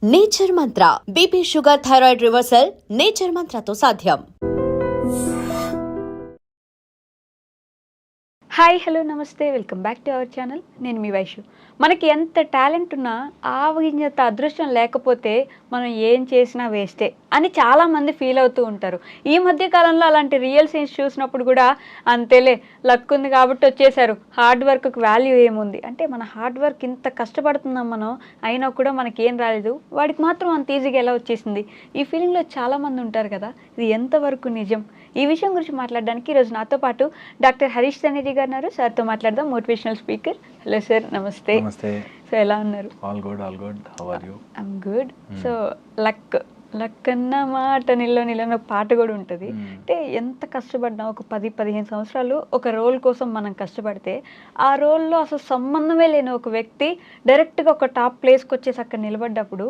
Nature mantra BP sugar thyroid reversal nature మంత్రతో సాధ్యం. Hi hello నమస్తే, welcome back to our channel. నేను మీ వైషు. మనకి ఎంత టాలెంట్ ఉన్నా ఆవగింజంత అదృష్టం లేకపోతే మనం ఏం చేసినా వేస్టే అని చాలామంది ఫీల్ అవుతూ ఉంటారు. ఈ మధ్య కాలంలో అలాంటి రియల్ సీన్స్ చూసినప్పుడు కూడా అంతేలే, లక్ ఉంది కాబట్టి వచ్చేసారు, హార్డ్ వర్క్కి వాల్యూ ఏముంది అంటే, మన హార్డ్ వర్క్ ఇంత కష్టపడుతున్నాం మనం, అయినా కూడా మనకి ఏం రాలేదు, వాడికి మాత్రం అంత ఈజీగా ఎలా వచ్చేసింది, ఈ ఫీలింగ్లో చాలామంది ఉంటారు కదా. ఇది ఎంతవరకు నిజం? ఈ విషయం గురించి మాట్లాడడానికి ఈరోజు నాతో పాటు డాక్టర్ హరీష్ తనేజీ గారు ఉన్నారు. సార్తో మాట్లాడదాం. Motivational speaker. హలో సార్, నమస్తే. నమస్తే. సో ఎలా ఉన్నారు? All good, all good. How are you? I'm good. So luck అన్న మాట నిల్లో ఒక పాట కూడా ఉంటుంది. అంటే ఎంత కష్టపడ్డా, ఒక 10-15 సంవత్సరాలు ఒక రోల్ కోసం మనం కష్టపడితే, ఆ రోల్లో అసలు సంబంధమే లేని ఒక వ్యక్తి డైరెక్ట్గా ఒక టాప్ ప్లేస్కి వచ్చేసి అక్కడ నిలబడ్డప్పుడు,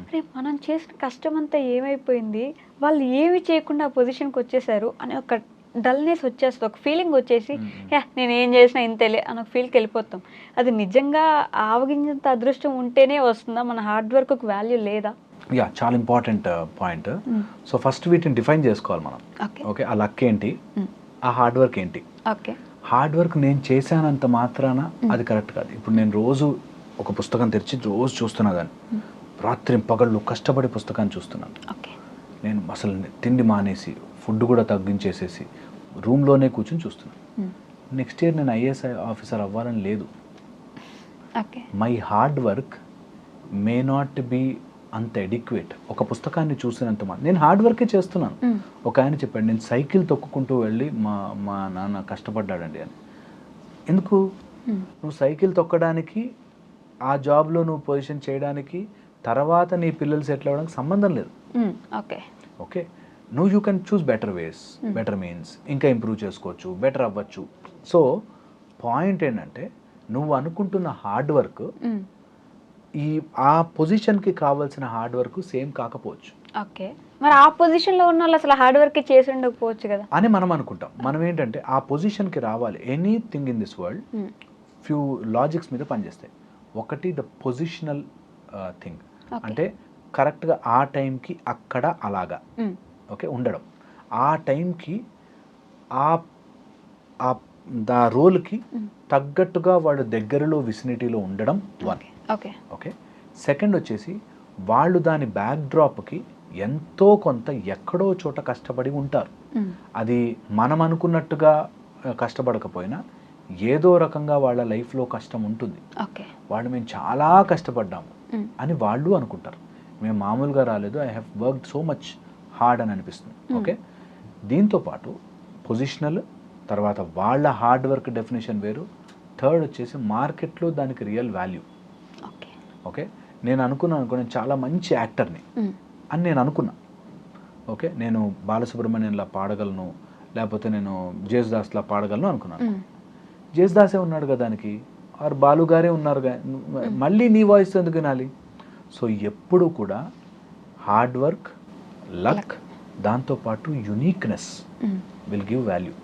అరే మనం చేసిన కష్టం అంతా ఏమైపోయింది, వాళ్ళు ఏమి చేయకుండా ఆ పొజిషన్కి వచ్చేసారు అని ఒక డల్నెస్ వచ్చేస్తుంది, ఒక ఫీలింగ్ వచ్చేసి, నేను ఏం చేసినా ఇంతేలే అని ఒక ఫీల్కి వెళ్ళిపోతాం. అది నిజంగా ఆవగింజంత అదృష్టం ఉంటేనే వస్తుందా? మన హార్డ్ వర్క్కి వాల్యూ లేదా? యా, చాలా ఇంపార్టెంట్ పాయింట్. సో ఫస్ట్ వీటిని డిఫైన్ చేసుకోవాలి మనం. ఓకే, ఆ లక్ ఏంటి, ఆ హార్డ్ వర్క్ ఏంటి. ఓకే, హార్డ్ వర్క్ నేను చేశానంత మాత్రాన అది కరెక్ట్ కాదు. ఇప్పుడు నేను రోజు ఒక పుస్తకం తెరిచి రోజు చూస్తున్నా, కానీ రాత్రి పగళ్ళు కష్టపడి పుస్తకాన్ని చూస్తున్నాను. నేను అసలు తిండి మానేసి ఫుడ్ కూడా తగ్గించేసేసి రూమ్లోనే కూర్చొని చూస్తున్నాను. నెక్స్ట్ ఇయర్ నేను ఐఏఎస్ ఆఫీసర్ అవ్వాలని లేదు. My hard work may not be అంత ఎడిక్వేట్. ఒక పుస్తకాన్ని చూసినంత నేను హార్డ్ వర్కే చేస్తున్నాను. ఒక ఆయన చెప్పాడు, నేను సైకిల్ తొక్కుకుంటూ వెళ్ళి మా నాన్న కష్టపడ్డాడండి అని. ఎందుకు? నువ్వు సైకిల్ తొక్కడానికి, ఆ జాబ్లో నువ్వు పొజిషన్ చేయడానికి, తర్వాత నీ పిల్లలు సెటిల్ అవ్వడానికి సంబంధం లేదు. ఓకే, నువ్వు you can choose better ways, better means, ఇంకా ఇంప్రూవ్ చేసుకోవచ్చు, బెటర్ అవ్వచ్చు. సో పాయింట్ ఏంటంటే, నువ్వు అనుకుంటున్న హార్డ్ వర్క్ ఆ పొజిషన్కి కావాల్సిన హార్డ్ వర్క్ సేమ్ కాకపోవచ్చు. ఓకే, మరి ఆ పొజిషన్లో ఉన్న వాళ్ళు అసలు హార్డ్ వర్క్ చేసి ఉండకపోవచ్చు కదా అని మనం అనుకుంటాం. మనం ఏంటంటే ఆ పొజిషన్కి రావాలి. Anything in this world few logics మీద పనిచేస్తాయి. ఒకటి ద పొజిషనల్ థింగ్, అంటే కరెక్ట్గా ఆ టైంకి అక్కడ అలాగా ఓకే ఉండడం, ఆ టైంకి ఆ రోల్కి తగ్గట్టుగా వాడు దగ్గరలో విసినిటీలో ఉండడం వన్. ఓకే, సెకండ్ వచ్చేసి వాళ్ళు దాని బ్యాక్ డ్రాప్కి ఎంతో కొంత ఎక్కడో చోట కష్టపడి ఉంటారు. అది మనం అనుకున్నట్టుగా కష్టపడకపోయినా ఏదో రకంగా వాళ్ళ లైఫ్లో కష్టం ఉంటుంది. వాళ్ళు మేము చాలా కష్టపడ్డాము అని వాళ్ళు అనుకుంటారు. మేము మామూలుగా రాలేదు, I have worked so much hard అని అనిపిస్తుంది. ఓకే, దీంతోపాటు పొజిషనల్, తర్వాత వాళ్ళ హార్డ్ వర్క్ డెఫినేషన్ వేరు, థర్డ్ వచ్చేసి మార్కెట్లో దానికి రియల్ వాల్యూ. ఓకే, నేను అనుకున్నాను నేను చాలా మంచి యాక్టర్ని అని నేను అనుకున్నా. ఓకే, నేను బాలసుబ్రహ్మణ్యంలా పాడగలను, లేకపోతే నేను జేసుదాస్లా పాడగలను అనుకున్నాను. జేసుదాసే ఉన్నాడు కదా దానికి, ఆరు బాలు గారే ఉన్నారు, మళ్ళీ నీ వాయిస్ ఎందుకు వినాలి? సో ఎప్పుడు కూడా హార్డ్ వర్క్, లక్, దాంతోపాటు uniqueness will give value.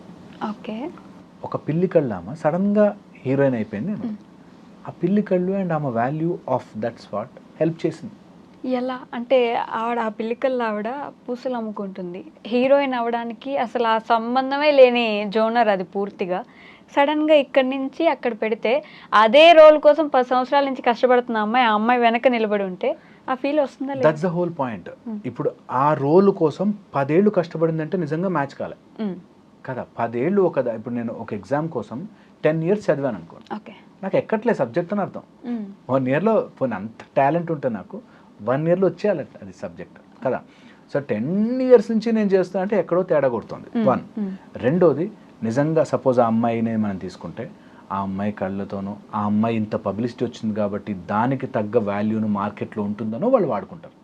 Okay, ఒక పిల్లి కళ్ళామ సడన్గా హీరోయిన్ అయిపోయింది. ఆ పిల్లి కళ్ళు అండ్ ఆమె value of that spot help చేసింది. ఎలా అంటే, ఆ పిల్లి కళ్ళు ఆవిడ పూసలు అమ్ముకుంటుంది, హీరోయిన్ అవ్వడానికి అసలు ఆ సంబంధమే లేని జోనర్ అది పూర్తిగా. సడన్గా ఇక్కడి నుంచి అక్కడ పెడితే, అదే రోల్ కోసం 10 సంవత్సరాల నుంచి కష్టపడుతున్న అమ్మాయి, ఆ అమ్మాయి వెనక నిలబడి ఉంటే ఆ ఫీల్ వస్తుందా? That's the whole point. ఇప్పుడు ఆ రోల్ కోసం 10 ఏళ్ళు కష్టపడిందంటే నిజంగా మ్యాచ్ కాలే కదా. 10 ఏళ్ళు ఇప్పుడు నేను ఒక ఎగ్జామ్ కోసం 10 years చదివాను అనుకోండి, నాకు ఎక్కట్లే సబ్జెక్ట్ అని అర్థం. 1 yearలో పోనీ అంత టాలెంట్ ఉంటే నాకు 1 yearలో వచ్చేయాలి అది సబ్జెక్ట్ కదా. సో 10 years నుంచి నేను చేస్తున్నా అంటే ఎక్కడో తేడా కొడుతుంది. వన్. రెండోది, నిజంగా సపోజ్ ఆ అమ్మాయినే మనం తీసుకుంటే, ఆ అమ్మాయి కళ్ళతోనో, ఆ అమ్మాయి ఇంత పబ్లిసిటీ వచ్చింది కాబట్టి దానికి తగ్గ వాల్యూను మార్కెట్లో ఉంటుందనో వాళ్ళు వాడుకుంటారు.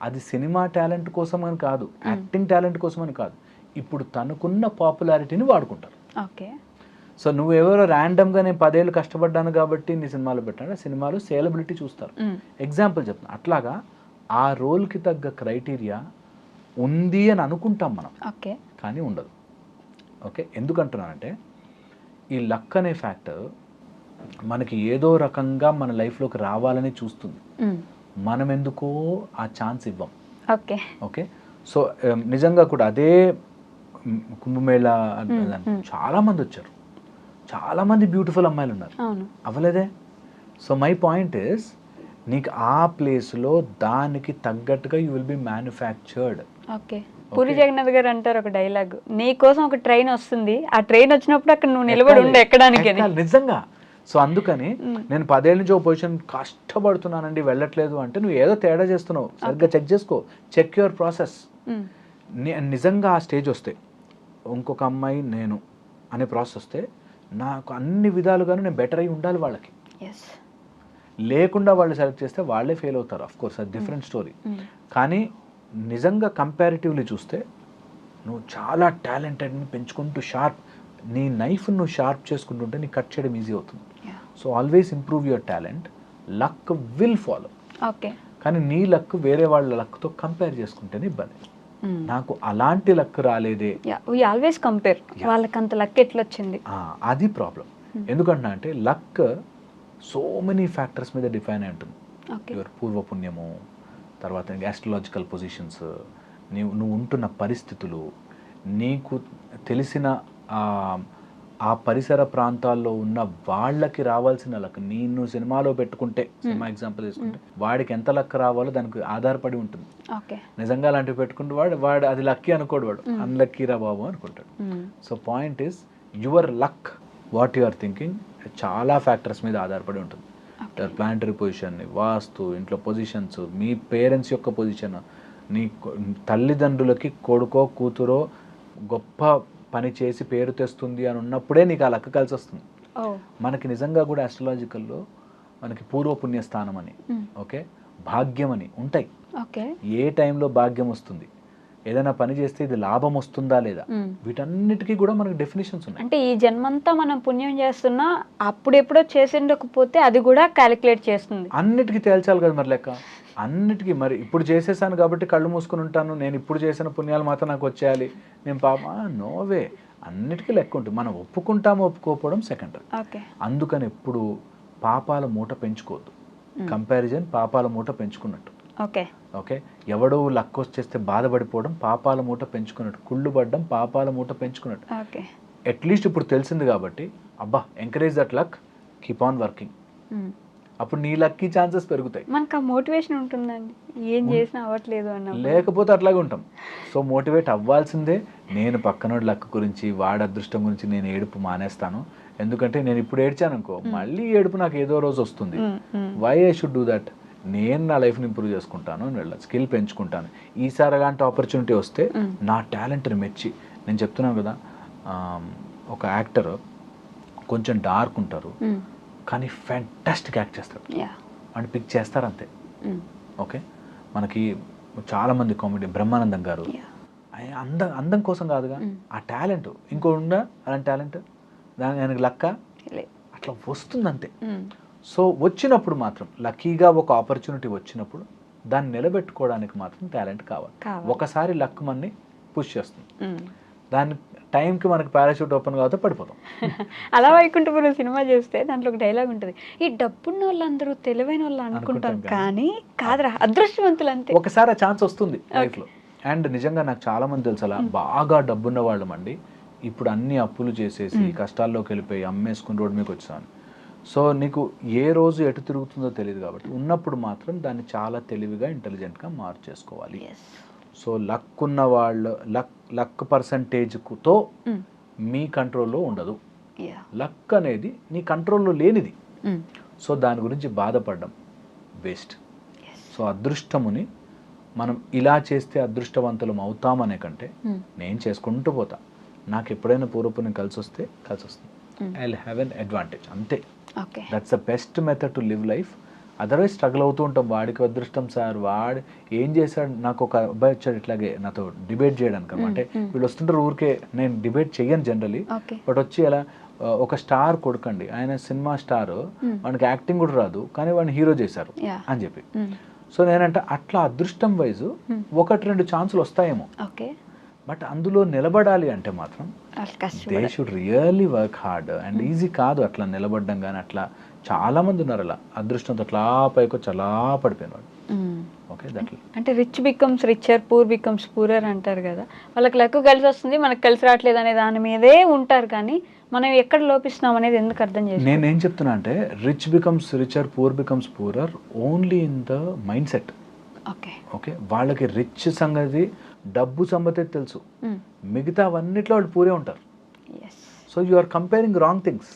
అది సినిమా టాలెంట్ కోసం అని కాదు, యాక్టింగ్ టాలెంట్ కోసం అని కాదు, ఇప్పుడు తనకున్న పాపులారిటీని వాడుకుంటారు. సో నువ్వు ఎవరో ర్యాండమ్గా నేను 10 ఏళ్ళు కష్టపడ్డాను కాబట్టి నీ సినిమాలో పెట్టాను, సినిమాలో సేలబిలిటీ చూస్తారు. ఎగ్జాంపుల్ చెప్తాను. అట్లాగా ఆ రోల్కి తగ్గ క్రైటీరియా ఉంది అని అనుకుంటాం మనం, కానీ ఉండదు. ఓకే, ఎందుకంటున్నానంటే ఈ లక్ అనే ఫ్యాక్టర్ మనకి ఏదో రకంగా మన లైఫ్లోకి రావాలని చూస్తుంది. మనం ఎందుకో ఆ ఛాన్స్ ఇవ్వం. ఓకే. ఓకే, సో నిజంగా కూడా అదే కుంభమేళా చాలా మంది వచ్చారు, చాలా మంది బ్యూటిఫుల్ అమ్మాయిలు ఉన్నారు, అవ్వలేదే. సో మై పాయింట్ ఇస్, నీకు ఆ ప్లేస్లో దానికి తగ్గట్టుగా you will be manufactured. Okay. Puri Jagannath garu అంటారు ఒక డైలాగ్, నీ కోసం ఒక ట్రైన్ వస్తుంది, ఆ ట్రైన్ వచ్చినప్పుడు అక్కడ నువ్వు నిలబడి ఉండే ఎక్కడానికి. నిజంగా. సో అందుకని నేను 10 ఏళ్ళ నుంచి ఒక పొజిషన్ కష్టపడుతున్నానండి, వెళ్ళట్లేదు అంటే నువ్వు ఏదో తేడా చేస్తున్నావు, సరిగ్గా చెక్ చేసుకో, చెక్ యువర్ ప్రాసెస్. నిజంగా ఆ స్టేజ్ వస్తే, ఇంకొక అమ్మాయి నేను అనే ప్రాసెస్ వస్తే, నాకు అన్ని విధాలుగాను నేను బెటర్ అయి ఉండాలి వాళ్ళకి. లేకుండా వాళ్ళు సెలెక్ట్ చేస్తే వాళ్ళే ఫెయిల్ అవుతారు, అఫ్ కోర్స్ అది డిఫరెంట్ స్టోరీ. కానీ నిజంగా కంపారిటివ్లీ చూస్తే నువ్వు చాలా టాలెంటెడ్ని పెంచుకుంటూ నీ నైఫ్ నువ్వు షార్ప్ చేసుకుంటుంటే నీకు కట్ చేయడం ఈజీ అవుతుంది. So always improve your talent, luck will follow. Okay. కానీ నీ లక్ వేరే వాళ్ళ లక్తో కంపేర్ చేసుకుంటేనే ఇబ్బంది. నాకు అలాంటి లక్ రాలేదే, వి ఆల్వేస్ కంపేర్, వాళ్ళకి అంత లక్ ఎట్లా వచ్చింది, అది ప్రాబ్లం. ఎందుకంటే అంటే లక్ సో మెనీ ఫ్యాక్టర్స్ మీద డిఫైన్ అయి ఉంటుంది. యువర్ పూర్వపుణ్యము, తర్వాత ఆస్ట్రాలజికల్ పొజిషన్స్, నువ్వు ఉంటున్న పరిస్థితులు, నీకు తెలిసిన ఆ పరిసర ప్రాంతాల్లో ఉన్న వాళ్ళకి రావాల్సిన లక్. నేను సినిమాలో పెట్టుకుంటే, సినిమా ఎగ్జాంపుల్ తీసుకుంటే, వాడికి ఎంత లక్ రావాలో దానికి ఆధారపడి ఉంటుంది. నిజంగా అలాంటివి పెట్టుకుంటే వాడు అది లక్కీ అనుకోడు, వాడు అన్లక్కీ రా బాబు అనుకుంటాడు. So point is your luck, what you are thinking, చాలా ఫ్యాక్టర్స్ మీద ఆధారపడి ఉంటుంది. ప్లానటరీ పొజిషన్, వాస్తు, ఇంట్లో పొజిషన్స్, మీ పేరెంట్స్ యొక్క పొజిషన్, నీ తల్లిదండ్రులకి కొడుకో కూతురో గొప్ప పని చేసి పేరు తెస్తుంది అని ఉన్నప్పుడే నీకు ఆ లక్ కలిసి వస్తుంది. మనకి నిజంగా కూడా ఆస్ట్రాలజికల్లో మనకి పూర్వపుణ్య స్థానం అని, ఓకే, భాగ్యం అని ఉంటాయి. ఏ టైంలో భాగ్యం వస్తుంది, ఏదైనా పని చేస్తే ఇది లాభం వస్తుందా లేదా, వీటన్నిటికీ కూడా మనకి డెఫినేషన్స్ ఉన్నాయి. అంటే ఈ జన్మంతా మనం పుణ్యం చేస్తున్నా అప్పుడెప్పుడో చేసిండకపోతే అది కూడా క్యాలిక్యులేట్ చేస్తుంది. అన్నిటికీ తేల్చాలి కదా మరి లెక్క. అన్నిటికీ మరి ఇప్పుడు చేసేసాను కాబట్టి కళ్ళు మూసుకుని ఉంటాను, నేను ఇప్పుడు చేసిన పుణ్యాలు మాత్రం నాకు వచ్చేయాలి, నేను నోవే, అన్నిటికీ లెక్క ఉంటుంది. మనం ఒప్పుకుంటామో ఒప్పుకోకపోవడం సెకండరీ. అందుకని ఎప్పుడు పాపాల మూట పెంచుకోవద్దు. కంపారిజన్ పాపాల మూట పెంచుకున్నట్టు. ఓకే, ఎవడో లక్ వచ్చేస్తే బాధపడిపోవడం పాపాల మూట పెంచుకున్నట్టు, కుళ్ళు పడ్డం పాపాల మూట పెంచుకున్నట్టు. అట్లీస్ట్ ఇప్పుడు తెలిసింది కాబట్టి అబ్బా, encourage that luck, keep on working, అప్పుడు నీ లక్కీ ఛాన్సెస్ పెరుగుతాయి. మనకు ఆ మోటివేషన్ ఉంటుందండి, ఏం చేసినా అవ్వట్లేదు అన్న, లేకపోతే అట్లాగే ఉంటాం. సో మోటివేట్ అవ్వాల్సిందే. నేను పక్కనోడి లక్ గురించి, వాడి అదృష్టం గురించి నేను ఏడుపు మానేస్తాను. ఎందుకంటే నేను ఇప్పుడు ఏడ్చాను అనుకో, మళ్ళీ ఏడుపు నాకు ఏదో రోజు వస్తుంది. Why I should do that? నేను నా లైఫ్ని ఇంప్రూవ్ చేసుకుంటాను, స్కిల్ పెంచుకుంటాను. ఈసారి అలాంటి ఆపర్చునిటీ వస్తే నా టాలెంట్ని మెచ్చి, నేను చెప్తున్నాను కదా, ఒక యాక్టర్ కొంచెం డార్క్ ఉంటారు కానీ ఫ్యాంటాస్టిక్ యాక్ట్ చేస్తారు అని పిక్ చేస్తారు అంతే. ఓకే, మనకి చాలామంది కామెడీ, బ్రహ్మానందం గారు, అందం కోసం కాదుగా, ఆ టాలెంట్ ఇంకో ఉందా అలాంటి టాలెంట్, దానికి ఆయనకి లక్క అట్లా వస్తుంది అంతే. సో వచ్చినప్పుడు మాత్రం లక్కీగా ఒక ఆపర్చునిటీ వచ్చినప్పుడు దాన్ని నిలబెట్టుకోవడానికి మాత్రం టాలెంట్ కావాలి. ఒకసారి లక్ మనని పుష్ చేస్తుంది, దాని టైంకి మనకి పారాషూట్ ఓపెన్ కాకపోతే పడిపోతాం. అలా వైకుంఠపురం సినిమా చూస్తే దాంట్లో ఒక డైలాగ్ ఉంటుంది, ఈ డబ్బున్న వాళ్ళందరూ తెలివైన వాళ్ళు అనుకుంటాం కానీ కాదురా అదృష్టవంతులు అంతే. ఒకసారి ఆ ఛాన్స్ వస్తుంది లైఫ్లో. అండ్ నిజంగా నాకు చాలా మంది తెలుసు అలా బాగా డబ్బున్న వాళ్ళం అండి, ఇప్పుడు అన్ని అప్పులు చేసేసి కష్టాల్లోకి వెళ్ళిపోయి అమ్మేసుకుని రోడ్డు మీకు వచ్చాను. సో నీకు ఏ రోజు ఎటు తిరుగుతుందో తెలియదు కాబట్టి ఉన్నప్పుడు మాత్రం దాన్ని చాలా తెలివిగా ఇంటెలిజెంట్గా మార్చేసుకోవాలి. సో లక్ ఉన్న వాళ్ళు లక్ పర్సంటేజ్తో మీ కంట్రోల్లో ఉండదు. లక్ అనేది నీ కంట్రోల్లో లేనిది. సో దాని గురించి బాధపడడం వేస్ట్. సో అదృష్టముని మనం ఇలా చేస్తే అదృష్టవంతులం అవుతామనే కంటే నేను చేసుకుంటూ పోతా, నాకు ఎప్పుడైనా పూర్వపుణ్యం కలిసి వస్తే కలిసి వస్తుంది, I will have an advantage అంతే. That's the best method to live life. Otherwise struggle అవుతూ ఉంటాం, వాడికి అదృష్టం సార్, వాడు ఏం చేశాడు. నాకు ఒక అబ్బాయి వచ్చాడు ఇట్లాగే నాతో డిబేట్ చేయడానికి, అంటే వీళ్ళు వస్తుంటారు ఊరికే, నేను డిబేట్ చెయ్యను జనరలీ, బట్ వచ్చి అలా ఒక స్టార్ కొడుకండి, ఆయన సినిమా స్టార్, వాడికి యాక్టింగ్ కూడా రాదు కానీ వాడిని హీరో చేశారు అని చెప్పి. సో నేనంటే అట్లా అదృష్టం వైజ్ 1-2 ఛాన్సులు వస్తాయేమో, బట్ అందులో నిలబడాలి అంటే మాత్రం they should really work hard. And easy కాదు అట్లా నిలబడడం, కానీ అట్లా చాలా మంది ఉన్నారు అలా అదృష్టంతో అట్లా పైకి వచ్చి అలా పడిపోయిన వాళ్ళు. ఓకే దట్ అంటే rich becomes richer, poor becomes poorer అంటారు కదా. వాళ్ళకి లెక్క కలిసి వస్తుంది, మనకు కలిసి రావట్లేదు అనే దాని మీదే ఉంటారు. కానీ మనం ఎక్కడ లోపిస్తున్నాం అనేది ఎందుకు అర్థం చేసి నేనేం చెప్తున్నా అంటే rich becomes richer, poor becomes poorer only in the mindset. Okay okay వాళ్ళకి రిచ్ సంగతి, డబ్బు సంగతి తెలుసు, మిగతా అవన్నిట్లో వాళ్ళు పూరే ఉంటారు. So you are comparing wrong things.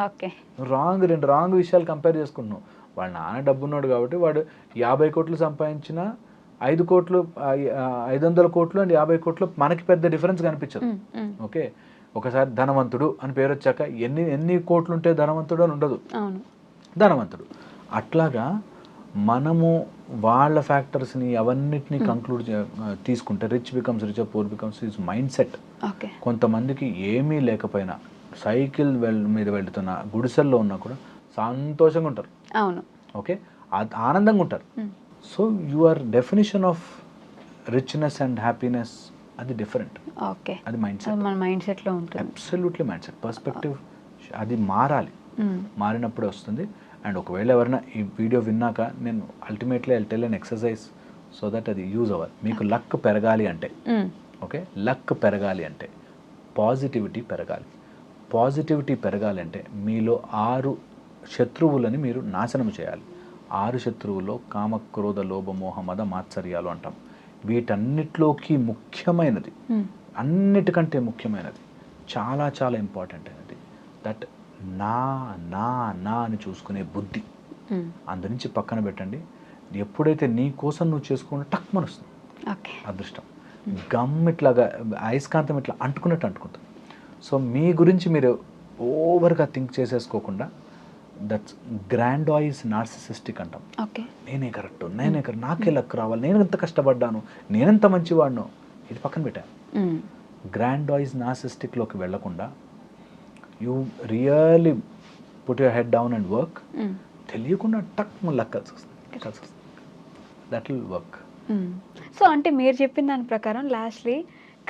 Okay రెండు రాంగ్ విషయాలు కంపేర్ చేసుకుంటున్నావు. వాళ్ళ నాన్న డబ్బున్నాడు కాబట్టి వాడు 50 కోట్లు సంపాదించిన 5 కోట్లు 500 కోట్లు అండ్ 50 కోట్లు మనకి పెద్ద డిఫరెన్స్ కనిపించదు. ఓకే ఒకసారి ధనవంతుడు అని పేరు వచ్చాక ఎన్ని కోట్లు ఉంటే ధనవంతుడు అని ఉండదు, ధనవంతుడు. అట్లాగా మనము వాళ్ళ ఫ్యాక్టర్స్ని అవన్నిటిని కంక్లూడ్ తీసుకుంటే rich becomes rich, poor becomes is mind set. కొంతమందికి ఏమీ లేకపోయినా సైకిల్ మీద వెళ్తున్న గుడిసెల్లో ఉన్నా కూడా సంతోషంగా ఉంటారు. అవును ఓకే ఆనందంగా ఉంటారు. So your definition of richness and happiness అది డిఫరెంట్. ఓకే అది మైండ్ సెట్, మన మైండ్ సెట్లో ఉంటుంది. అబ్సల్యూట్లీ మైండ్ సెట్, పర్స్పెక్టివ్ అది మారాలి. మారినప్పుడే వస్తుంది. అండ్ ఒకవేళ ఎవరైనా ఈ వీడియో విన్నాక నేను ultimately I tell N exercise so that అది యూజ్ అవ్వాలి. మీకు లక్ పెరగాలి అంటే, ఓకే లక్ పెరగాలి అంటే పాజిటివిటీ పెరగాలి. పాజిటివిటీ పెరగాలంటే మీలో 6 శత్రువులని మీరు నాశనం చేయాలి. 6 శత్రువుల్లో కామ, క్రోధ, లోభ, మోహ, మద, మాత్సర్యాలు అంటాం. వీటన్నిటిలోకి ముఖ్యమైనది, అన్నిటికంటే ముఖ్యమైనది, చాలా చాలా ఇంపార్టెంట్ అయినది దట్ నా నా నా అని చూసుకునే బుద్ధి. అందు నుంచి పక్కన పెట్టండి. ఎప్పుడైతే నీ కోసం నువ్వు చేసుకున్న టక్ మనొస్తుంది అదృష్టం. గమ్ ఇట్లాగా అయస్కాంతం ఇట్లా అంటుకున్నట్టు అంటుకుంటుంది. సో మీ గురించి మీరు ఓవర్గా థింక్ చేసేసుకోకుండా, దట్స్ గ్రాండాయిజ్ నార్సిసిస్టిక్ అంటాం. నేనే కరెక్ట్, నాకే లక్ రావాలి, నేను ఎంత కష్టపడ్డాను, నేనెంత మంచివాడినో, ఇది పక్కన పెట్టాను. గ్రాండాయిజ్ నార్సిస్టిక్లోకి వెళ్లకుండా you really put your head down and work. తెలియకుండా టక్ లక్ కలిసి వస్తుంది. That will work. సో అంటే మీరు చెప్పిన దాని ప్రకారం లాస్ట్లీ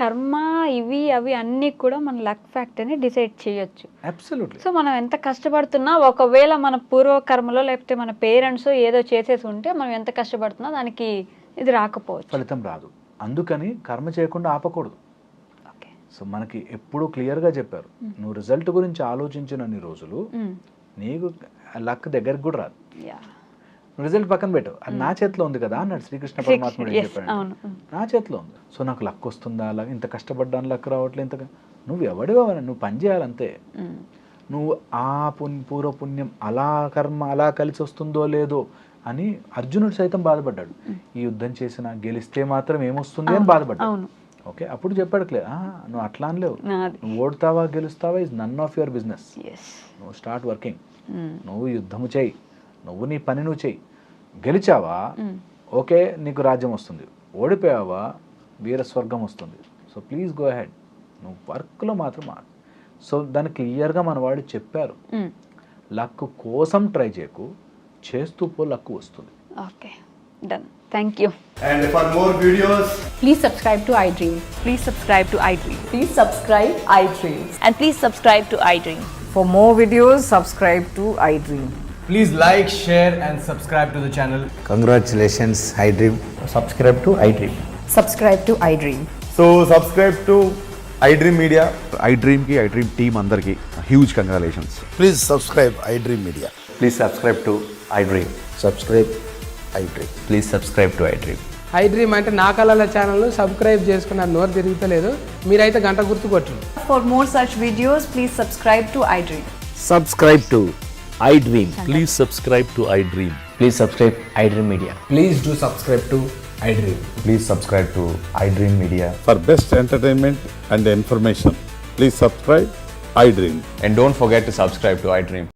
కర్మ ఇవి అవి అన్నీ కూడా మన లక్ ఫ్యాక్టర్ని డిసైడ్ చేయొచ్చు. అబ్సల్యూట్లీ. సో మనం ఎంత కష్టపడుతున్నా, ఒకవేళ మన పూర్వకర్మలో లేకపోతే మన పేరెంట్స్ ఏదో చేసేసి ఉంటే మనం ఎంత కష్టపడుతున్నా దానికి ఇది రాకపోవచ్చు, ఫలితం రాదు. అందుకని కర్మ చేయకుండా ఆపకూడదు. సో మనకి ఎప్పుడూ క్లియర్గా చెప్పారు, నువ్వు రిజల్ట్ గురించి ఆలోచించినన్ని రోజులు నీకు లక్ దగ్గరికి కూడా రాదు. రిజల్ట్ పక్కన పెట్టు, అది నా చేతిలో ఉంది కదా అన్నాడు శ్రీకృష్ణ పరమాత్ముడు. ఏం చెప్పాడు? నా చేతిలో ఉంది. సో నాకు లక్ వస్తుందా, అలా ఇంత కష్టపడ్డాను లక్ రావట్లేదు, ఇంత నువ్వు ఎవడివా, నువ్వు పని చేయాలంతే. నువ్వు ఆ పూర్వపుణ్యం అలా కర్మ అలా కలిసి వస్తుందో లేదో అని అర్జునుడు సైతం బాధపడ్డాడు. ఈ యుద్ధం చేసినా గెలిస్తే మాత్రం ఏమొస్తుంది అని బాధపడ్డాడు. ఓకే అప్పుడు చెప్పాడు క్లియర్, నువ్వు అట్లా అనలేవు, నువ్వు ఓడతావా గెలుస్తావా is none of your business. నువ్వు స్టార్ట్ వర్కింగ్, నువ్వు యుద్ధము చేయి, నువ్వు నీ పని నువ్వు చెయ్యి. గెలిచావా ఓకే నీకు రాజ్యం వస్తుంది, ఓడిపోయావా వీరస్వర్గం వస్తుంది. సో ప్లీజ్ గో అహెడ్, నువ్వు వర్క్లో మాత్రం ఆడు. సో దాన్ని క్లియర్గా మన వాళ్ళు చెప్పారు. లక్ కోసం ట్రై చేయకు, చేస్తూ పో లక్ వస్తుంది. Okay done, thank you. And for more videos, Please subscribe to iDream. Please subscribe to iDream. Please subscribe iDream. And please subscribe to iDream. For more videos, subscribe to iDream. please like, share and subscribe to the channel. Congratulations, iDream. Subscribe to iDream. Subscribe to iDream. So subscribe to iDream Media. iDream team andarki huge congratulations. Please subscribe iDream Media. Please subscribe to iDream. Subscribe iDream. Please subscribe to iDream. iDream అంటే నా కళల ఛానల్ను subscribe చేసుకున్న నోరు తిరుగుతలేదు, మీరైతే గంట గుర్తు కొట్టండి. For more such videos, please subscribe to iDream. Subscribe to iDream. Please subscribe to iDream. Please subscribe iDream Media. Please do subscribe to iDream. Please subscribe to iDream Media. For best entertainment and information, please subscribe iDream. And don't forget to subscribe to iDream.